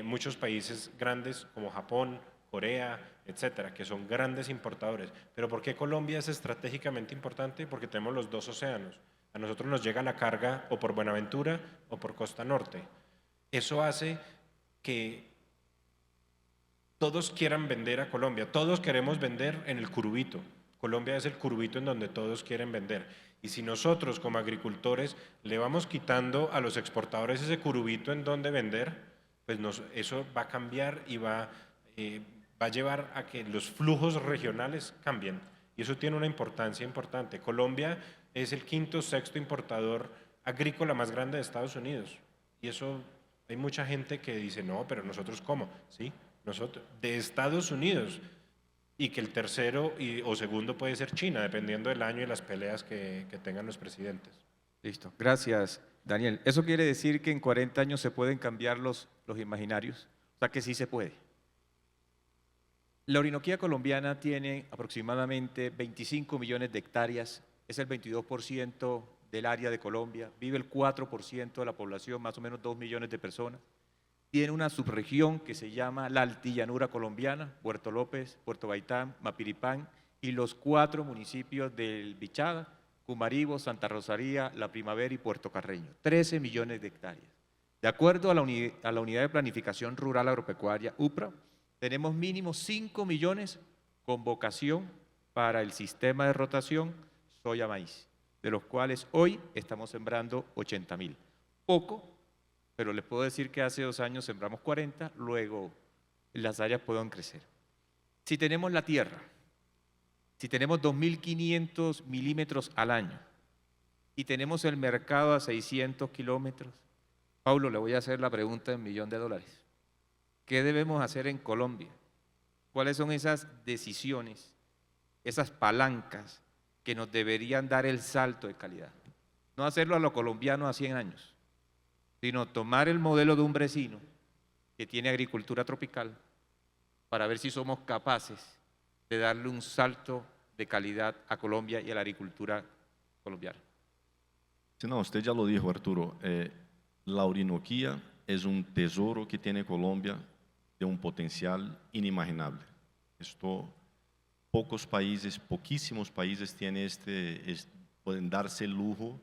muchos países grandes como Japón, Corea, etcétera, que son grandes importadores. Pero ¿por qué Colombia es estratégicamente importante? Porque tenemos los dos océanos. A nosotros nos llega la carga o por Buenaventura o por Costa Norte. Eso hace que todos quieran vender a Colombia. Todos queremos vender en el curubito. Colombia es el curubito en donde todos quieren vender. Y si nosotros como agricultores le vamos quitando a los exportadores ese curubito en donde vender, pues eso va a cambiar y va a llevar a que los flujos regionales cambien. Y eso tiene una importancia importante. Colombia es el quinto o sexto importador agrícola más grande de Estados Unidos. Y eso hay mucha gente que dice, no, pero nosotros ¿cómo? Sí, nosotros, de Estados Unidos. Y que el tercero o segundo puede ser China, dependiendo del año y las peleas que tengan los presidentes. Listo, gracias, Daniel. ¿Eso quiere decir que en 40 años se pueden cambiar los imaginarios? O sea, que sí se puede. La Orinoquía colombiana tiene aproximadamente 25 millones de hectáreas, es el 22% del área de Colombia, vive el 4% de la población, más o menos 2 millones de personas. Tiene una subregión que se llama la Altillanura Colombiana, Puerto López, Puerto Gaitán, Mapiripán y los 4 municipios del Bichada, Cumaribo, Santa Rosalía, La Primavera y Puerto Carreño, 13 millones de hectáreas. De acuerdo a la Unidad de Planificación Rural Agropecuaria, UPRA, tenemos mínimo 5 millones con vocación para el sistema de rotación soya-maíz, de los cuales hoy estamos sembrando 80.000. Poco, pero les puedo decir que hace 2 años sembramos 40, luego las áreas pueden crecer. Si tenemos la tierra, si tenemos 2.500 milímetros al año y tenemos el mercado a 600 kilómetros, Paulo, le voy a hacer la pregunta de $1.000.000. ¿Qué debemos hacer en Colombia? ¿Cuáles son esas decisiones, esas palancas que nos deberían dar el salto de calidad? No hacerlo a lo colombiano a 100 años, sino tomar el modelo de un vecino que tiene agricultura tropical para ver si somos capaces de darle un salto de calidad a Colombia y a la agricultura colombiana. Sí, no, usted ya lo dijo, Arturo. La Orinoquía es un tesoro que tiene Colombia de un potencial inimaginable. Poquísimos países pueden darse el lujo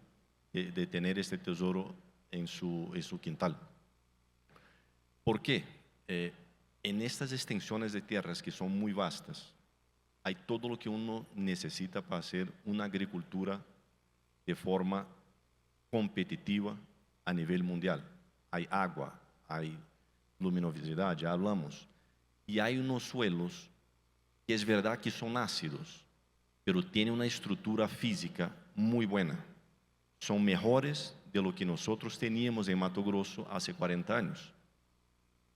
de tener este tesoro en su quintal. ¿Por qué? En estas extensiones de tierras que son muy vastas, hay todo lo que uno necesita para hacer una agricultura de forma competitiva a nivel mundial. Hay agua, hay luminosidad, ya hablamos, y hay unos suelos que es verdad que son ácidos, pero tienen una estructura física muy buena. Son mejores de lo que nosotros teníamos en Mato Grosso hace 40 años.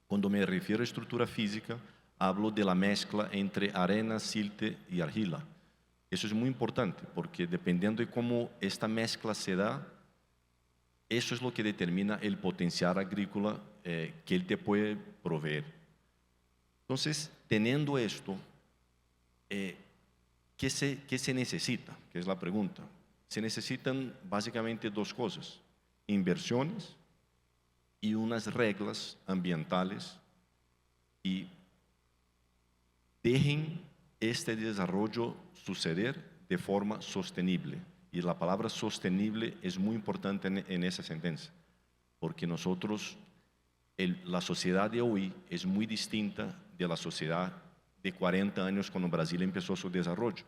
Cuando me refiero a estructura física, hablo de la mezcla entre arena, silte y argila. Eso es muy importante porque dependiendo de cómo esta mezcla se da, eso es lo que determina el potencial agrícola que él te puede proveer. Entonces, teniendo esto, ¿qué se necesita? Que es la pregunta. Se necesitan básicamente 2 cosas: inversiones y unas reglas ambientales y dejen este desarrollo suceder de forma sostenible. Y la palabra sostenible es muy importante en esa sentencia, porque la sociedad de hoy es muy distinta de la sociedad de 40 años cuando Brasil empezó su desarrollo.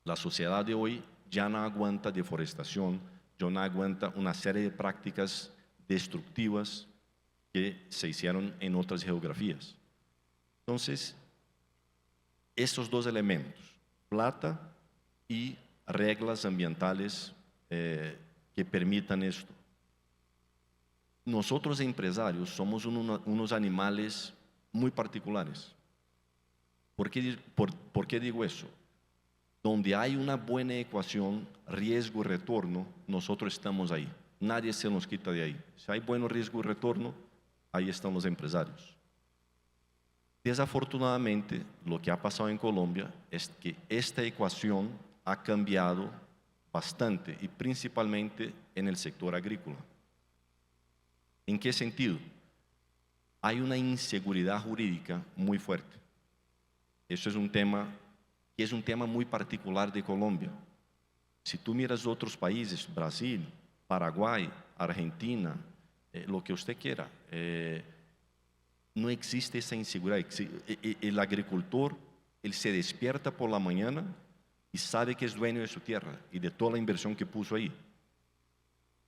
La sociedad de hoy ya no aguanta deforestación, ya no aguanta una serie de prácticas destructivas que se hicieron en otras geografías. Entonces, estos 2 elementos, plata y reglas ambientales que permitan esto. Nosotros empresarios somos unos animales muy particulares. ¿Por qué digo eso? Donde hay una buena ecuación, riesgo y retorno, nosotros estamos ahí. Nadie se nos quita de ahí. Si hay buen riesgo y retorno, ahí están los empresarios. Desafortunadamente, lo que ha pasado en Colombia es que esta ecuación ha cambiado bastante y principalmente en el sector agrícola. ¿En qué sentido? Hay una inseguridad jurídica muy fuerte. Eso es un tema muy particular de Colombia. Si tú miras otros países, Brasil, Paraguay, Argentina, lo que usted quiera, no existe esa inseguridad. El agricultor, él se despierta por la mañana y sabe que es dueño de su tierra y de toda la inversión que puso ahí.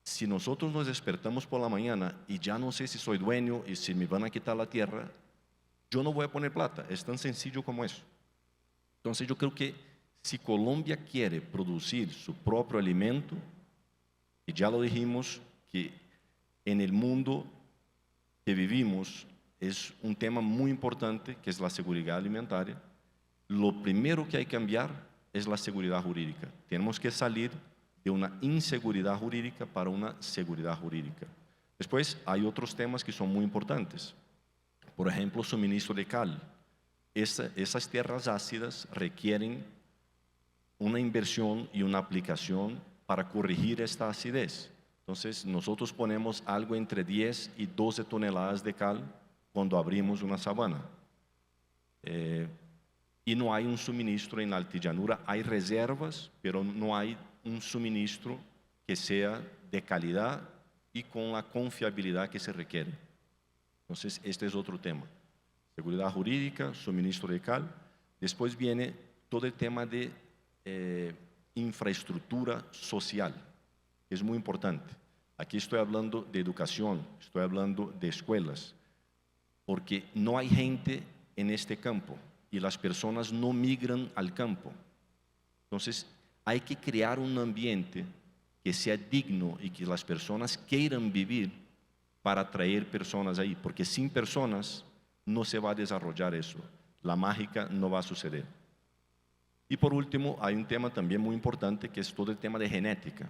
Si nosotros nos despertamos por la mañana y ya no sé si soy dueño y si me van a quitar la tierra, yo no voy a poner plata. Es tan sencillo como eso. Entonces yo creo que si Colombia quiere producir su propio alimento, y ya lo dijimos que en el mundo que vivimos es un tema muy importante que es la seguridad alimentaria, lo primero que hay que cambiar es la seguridad jurídica. Tenemos que salir de una inseguridad jurídica para una seguridad jurídica. Después hay otros temas que son muy importantes. Por ejemplo, suministro de cal. Esas tierras ácidas requieren una inversión y una aplicación para corregir esta acidez. Entonces, nosotros ponemos algo entre 10 y 12 toneladas de cal cuando abrimos una sabana. Y no hay un suministro en la altillanura, hay reservas, pero no hay un suministro que sea de calidad y con la confiabilidad que se requiere. Entonces, este es otro tema. Seguridad jurídica, suministro de cal. Después viene todo el tema de infraestructura social, que es muy importante. Aquí estoy hablando de educación, estoy hablando de escuelas, porque no hay gente en este campo y las personas no migran al campo. Entonces, hay que crear un ambiente que sea digno y que las personas quieran vivir para atraer personas ahí, porque sin personas no se va a desarrollar eso, la mágica no va a suceder. Y por último, hay un tema también muy importante que es todo el tema de genética.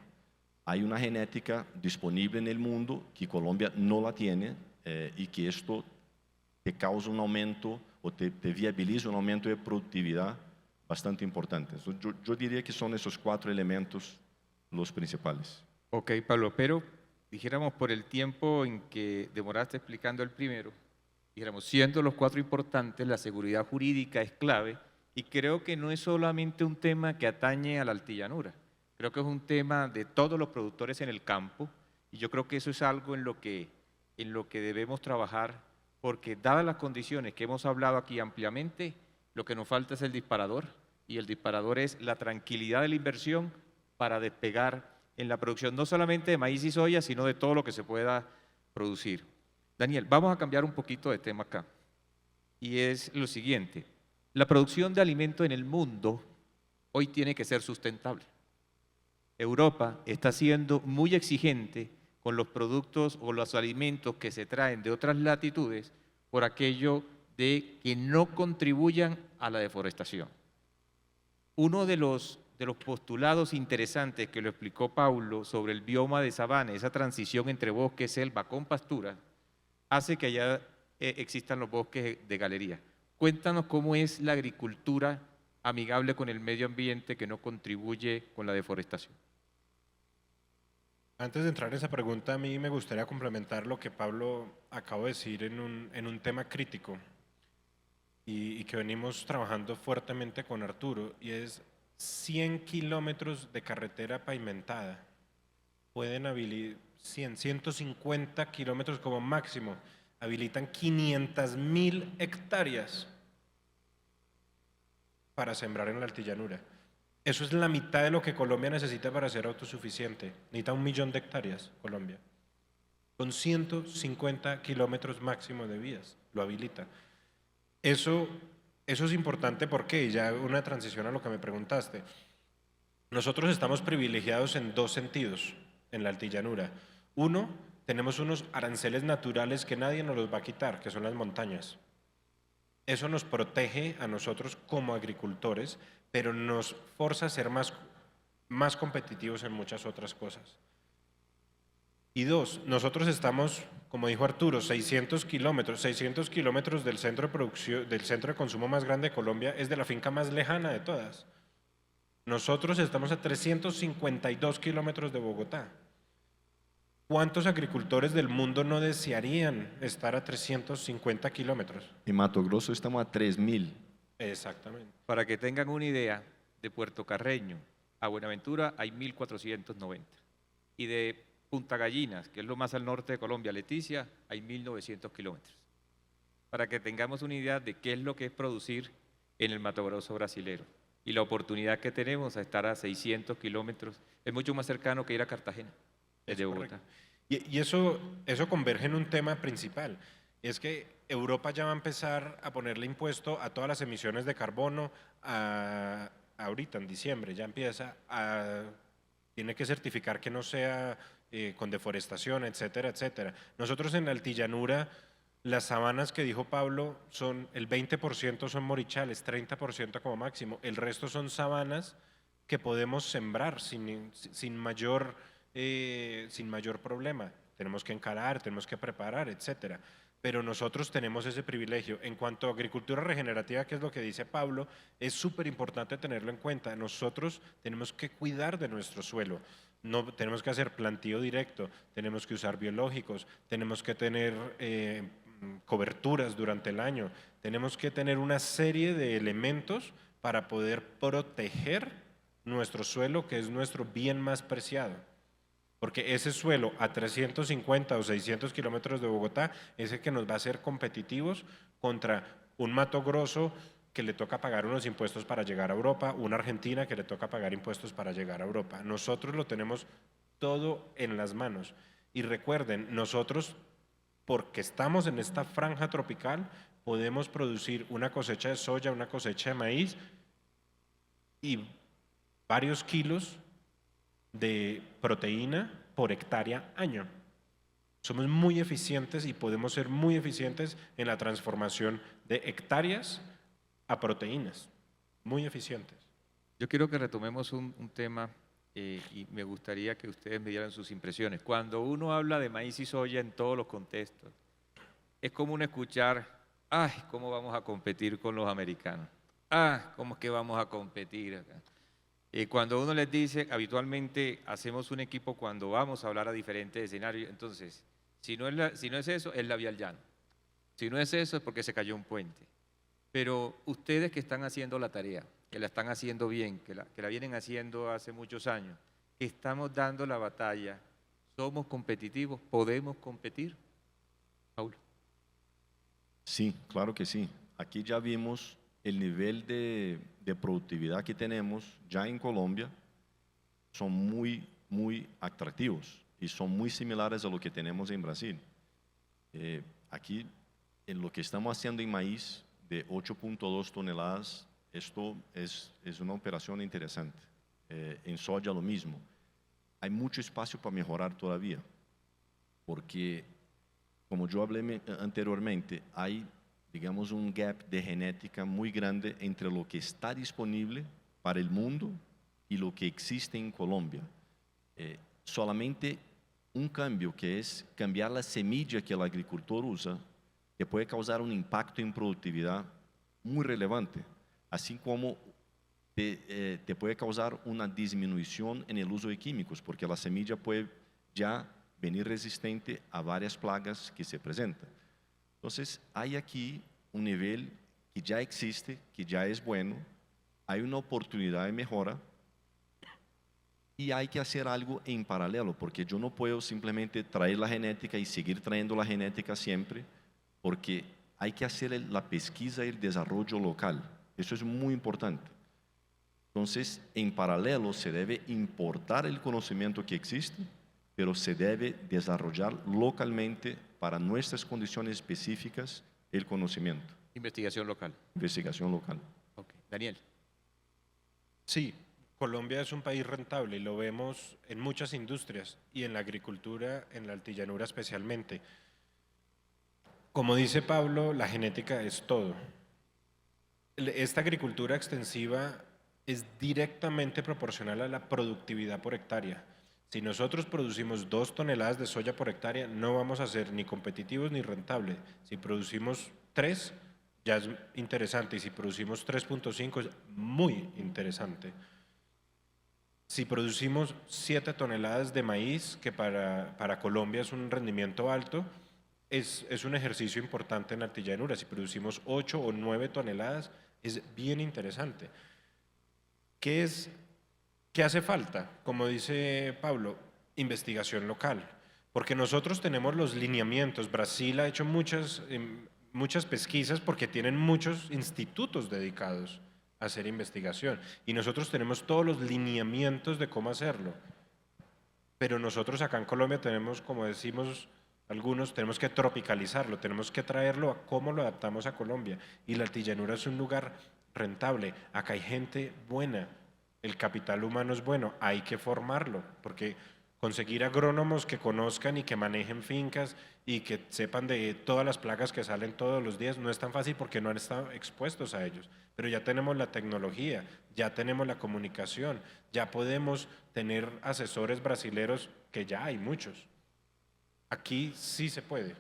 Hay una genética disponible en el mundo que Colombia no la tiene y que esto te causa un aumento o te viabiliza un aumento de productividad bastante importante. Entonces, yo diría que son esos 4 elementos los principales. Ok, Pablo, pero dijéramos por el tiempo en que demoraste explicando el primero, dijéramos, siendo los 4 importantes, la seguridad jurídica es clave y creo que no es solamente un tema que atañe a la altillanura, creo que es un tema de todos los productores en el campo y yo creo que eso es algo en lo que debemos trabajar porque dadas las condiciones que hemos hablado aquí ampliamente, lo que nos falta es el disparador y el disparador es la tranquilidad de la inversión para despegar en la producción no solamente de maíz y soya, sino de todo lo que se pueda producir. Daniel, vamos a cambiar un poquito de tema acá y es lo siguiente, la producción de alimento en el mundo hoy tiene que ser sustentable. Europa está siendo muy exigente con los productos o los alimentos que se traen de otras latitudes por aquello de que no contribuyan a la deforestación. Uno de los postulados interesantes que lo explicó Paulo sobre el bioma de sabana, esa transición entre bosque, selva con pastura, hace que allá existan los bosques de galería. Cuéntanos cómo es la agricultura amigable con el medio ambiente que no contribuye con la deforestación. Antes de entrar en esa pregunta, a mí me gustaría complementar lo que Pablo acabó de decir en un tema crítico y que venimos trabajando fuertemente con Arturo, y es 100 kilómetros de carretera pavimentada. Pueden habilitar 150 kilómetros como máximo, habilitan 500.000 hectáreas para sembrar en la altillanura. Eso es la mitad de lo que Colombia necesita para ser autosuficiente. Necesita 1 millón de hectáreas Colombia. Con 150 kilómetros máximo de vías, lo habilita. Eso es importante porque, ya una transición a lo que me preguntaste, nosotros estamos privilegiados en 2 sentidos en la altillanura. Uno, tenemos unos aranceles naturales que nadie nos los va a quitar, que son las montañas. Eso nos protege a nosotros como agricultores, pero nos forza a ser más competitivos en muchas otras cosas. Y 2, nosotros estamos, como dijo Arturo, 600 kilómetros del centro de producción, del centro de consumo más grande de Colombia, es de la finca más lejana de todas. Nosotros estamos a 352 kilómetros de Bogotá. ¿Cuántos agricultores del mundo no desearían estar a 350 kilómetros? En Mato Grosso estamos a 3.000. Exactamente. Para que tengan una idea, de Puerto Carreño a Buenaventura hay 1.490 y de Punta Gallinas, que es lo más al norte de Colombia, Leticia, hay 1.900 kilómetros. Para que tengamos una idea de qué es lo que es producir en el Mato Grosso brasilero y la oportunidad que tenemos a estar a 600 kilómetros es mucho más cercano que ir a Cartagena desde Bogotá. Y eso converge en un tema principal, es que Europa ya va a empezar a ponerle impuesto a todas las emisiones de carbono ahorita en diciembre, ya empieza tiene que certificar que no sea con deforestación, etcétera, etcétera. Nosotros en la altillanura, las sabanas que dijo Pablo, el 20% son morichales, 30% como máximo, el resto son sabanas que podemos sembrar sin mayor problema. Tenemos que encarar, tenemos que preparar, etcétera. pero nosotros tenemos ese privilegio. En cuanto a agricultura regenerativa, que es lo que dice Pablo, es súper importante tenerlo en cuenta. Nosotros tenemos que cuidar de nuestro suelo. No, tenemos que hacer plantío directo, tenemos que usar biológicos, tenemos que tener coberturas durante el año, tenemos que tener una serie de elementos para poder proteger nuestro suelo, que es nuestro bien más preciado. Porque ese suelo a 350 o 600 kilómetros de Bogotá es el que nos va a hacer competitivos contra un Mato Grosso que le toca pagar unos impuestos para llegar a Europa, una Argentina que le toca pagar impuestos para llegar a Europa. Nosotros lo tenemos todo en las manos. Y recuerden, nosotros, porque estamos en esta franja tropical, podemos producir una cosecha de soya, una cosecha de maíz y varios kilos de proteína por hectárea año. Somos muy eficientes y podemos ser muy eficientes en la transformación de hectáreas a proteínas. Muy eficientes. Yo quiero que retomemos un tema y me gustaría que ustedes me dieran sus impresiones. Cuando uno habla de maíz y soya en todos los contextos, es común escuchar, ay, ¿cómo vamos a competir con los americanos? Ah, ¿cómo es que vamos a competir acá? Cuando uno les dice, habitualmente hacemos un equipo cuando vamos a hablar a diferentes escenarios, entonces, si no es eso, es la vía al llano. Si no es eso, es porque se cayó un puente. Pero ustedes que están haciendo la tarea, que la están haciendo bien, que la vienen haciendo hace muchos años, que estamos dando la batalla, somos competitivos, podemos competir. Paulo. Sí, claro que sí. Aquí ya vimos el nivel de productividad que tenemos ya en Colombia, son muy atractivos y son muy similares a lo que tenemos en Brasil. Aquí, en lo que estamos haciendo en maíz, de 8.2 toneladas, esto es una operación interesante. En soya lo mismo. Hay mucho espacio para mejorar todavía, porque, como yo hablé anteriormente, hay, digamos, un gap de genética muy grande entre lo que está disponible para el mundo y lo que existe en Colombia. Solamente un cambio, que es cambiar la semilla que el agricultor usa, que puede causar un impacto en productividad muy relevante, así como te puede causar una disminución en el uso de químicos, porque la semilla puede ya venir resistente a varias plagas que se presentan. Entonces, hay aquí un nivel que ya existe, que ya es bueno, hay una oportunidad de mejora y hay que hacer algo en paralelo, porque yo no puedo simplemente traer la genética y seguir trayendo la genética siempre, porque hay que hacer la pesquisa y el desarrollo local. Eso es muy importante. Entonces, en paralelo se debe importar el conocimiento que existe, pero se debe desarrollar localmente para nuestras condiciones específicas el conocimiento. Investigación local. Investigación local. Okay. Daniel. Sí, Colombia es un país rentable y lo vemos en muchas industrias y en la agricultura, en la altillanura especialmente. Como dice Pablo, la genética es todo. Esta agricultura extensiva es directamente proporcional a la productividad por hectárea. Si nosotros producimos 2 toneladas de soya por hectárea, no vamos a ser ni competitivos ni rentables. Si producimos 3, ya es interesante, y si producimos 3.5 es muy interesante. Si producimos 7 toneladas de maíz, que para Colombia es un rendimiento alto, es un ejercicio importante en la altillanura. Si producimos 8 o 9 toneladas, es bien interesante. ¿Qué hace falta? Como dice Pablo, investigación local. Porque nosotros tenemos los lineamientos. Brasil ha hecho muchas pesquisas porque tienen muchos institutos dedicados a hacer investigación. Y nosotros tenemos todos los lineamientos de cómo hacerlo. Pero nosotros acá en Colombia tenemos, como decimos algunos, tenemos que tropicalizarlo, tenemos que traerlo a cómo lo adaptamos a Colombia. Y la altillanura es un lugar rentable. Acá hay gente buena, el capital humano es bueno, hay que formarlo, porque conseguir agrónomos que conozcan y que manejen fincas y que sepan de todas las plagas que salen todos los días no es tan fácil porque no han estado expuestos a ellos. Pero ya tenemos la tecnología, ya tenemos la comunicación, ya podemos tener asesores brasileros, que ya hay muchos. Aquí sí se puede.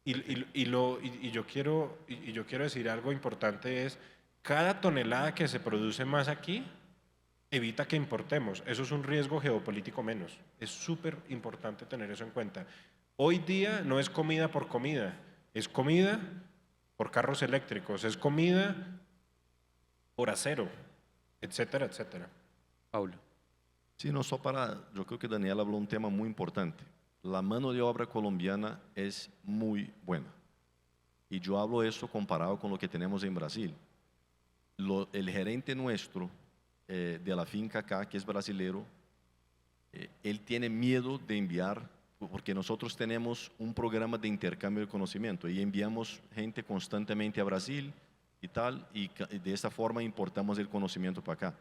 Y yo quiero decir algo importante es, cada tonelada que se produce más aquí evita que importemos. Eso es un riesgo geopolítico menos. Es súper importante tener eso en cuenta. Hoy día no es comida por comida, es comida por carros eléctricos, es comida por acero, etcétera, etcétera. Paulo. Sí, no solo para, yo creo que Daniel habló un tema muy importante. La mano de obra colombiana es muy buena. Y yo hablo eso comparado con lo que tenemos en Brasil. El gerente nuestro de la finca acá, que es brasilero, él tiene miedo de enviar, porque nosotros tenemos un programa de intercambio de conocimiento y enviamos gente constantemente a Brasil y tal, y de esta forma importamos el conocimiento para acá.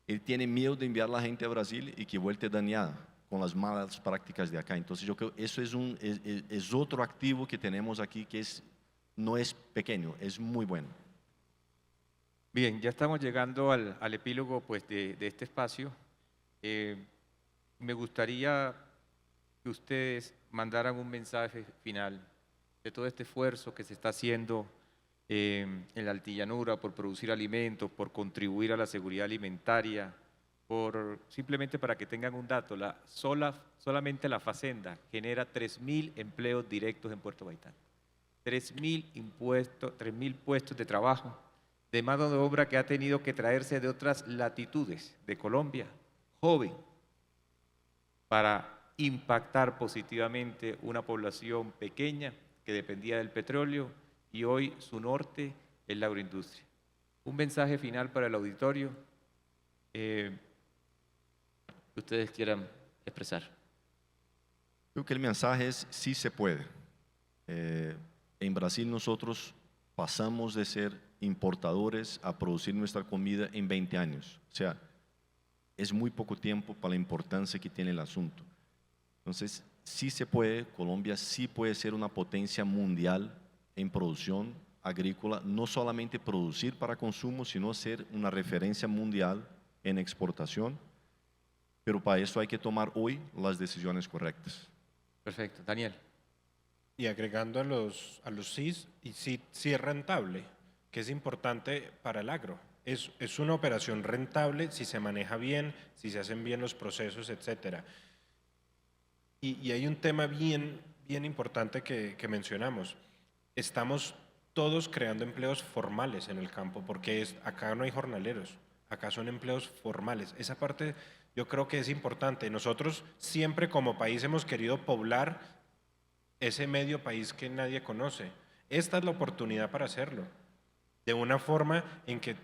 Él tiene miedo de enviar la gente a Brasil y que vuelte dañada con las malas prácticas de acá. Entonces yo creo que eso es otro activo que tenemos aquí que no es pequeño, es muy bueno. Bien, ya estamos llegando al epílogo pues, de este espacio. Me gustaría que ustedes mandaran un mensaje final de todo este esfuerzo que se está haciendo en la altillanura por producir alimentos, por contribuir a la seguridad alimentaria, simplemente para que tengan un dato, solamente la Facenda genera 3.000 empleos directos en Puerto Gaitán, 3.000 puestos de trabajo, de mano de obra que ha tenido que traerse de otras latitudes de Colombia, joven, para impactar positivamente una población pequeña que dependía del petróleo y hoy su norte es la agroindustria. Un mensaje final para el auditorio que ustedes quieran expresar. Creo que el mensaje es sí se puede. En Brasil nosotros pasamos de ser importadores a producir nuestra comida en 20 años. O sea, es muy poco tiempo para la importancia que tiene el asunto. Entonces, sí se puede, Colombia sí puede ser una potencia mundial en producción agrícola, no solamente producir para consumo, sino ser una referencia mundial en exportación, pero para eso hay que tomar hoy las decisiones correctas. Perfecto. Daniel. Y agregando a los CIS, y sí es rentable, que es importante para el agro. Es una operación rentable si se maneja bien, si se hacen bien los procesos, etcétera. Y hay un tema bien importante que mencionamos. Estamos todos creando empleos formales en el campo, porque acá no hay jornaleros, acá son empleos formales. Esa parte yo creo que es importante. Nosotros siempre como país hemos querido poblar ese medio país que nadie conoce. Esta es la oportunidad para hacerlo, de una forma en que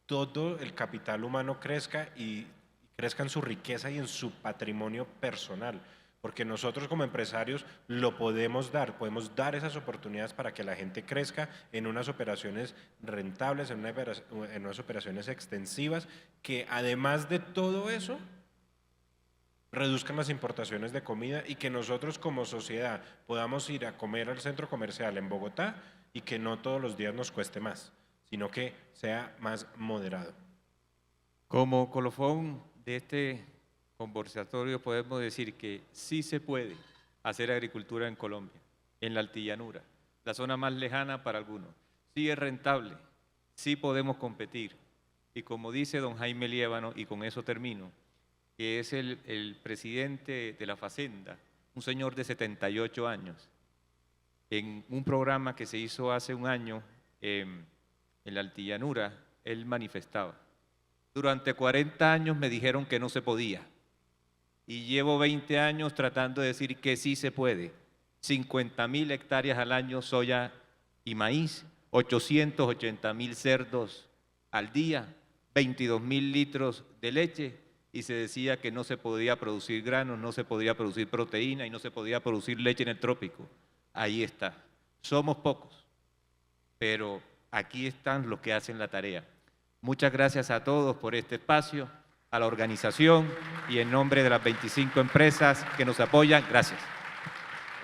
todo el capital humano crezca y crezca en su riqueza y en su patrimonio personal. Porque nosotros como empresarios lo podemos dar esas oportunidades para que la gente crezca en unas operaciones rentables, en unas operaciones extensivas, que además de todo eso, reduzcan las importaciones de comida y que nosotros como sociedad podamos ir a comer al centro comercial en Bogotá y que no todos los días nos cueste más, sino que sea más moderado. Como colofón de este conversatorio podemos decir que sí se puede hacer agricultura en Colombia, en la altillanura, la zona más lejana para algunos. Sí es rentable, sí podemos competir. Y como dice don Jaime Liévano, y con eso termino, que es el presidente de la Facenda, un señor de 78 años, en un programa que se hizo hace un año en la altillanura, él manifestaba: durante 40 años me dijeron que no se podía, y llevo 20 años tratando de decir que sí se puede. 50.000 hectáreas al año soya y maíz, 880.000 cerdos al día, 22.000 litros de leche, y se decía que no se podía producir granos, no se podía producir proteína y no se podía producir leche en el trópico. Ahí está. Somos pocos, pero aquí están los que hacen la tarea. Muchas gracias a todos por este espacio, a la organización y en nombre de las 25 empresas que nos apoyan, gracias.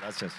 Gracias.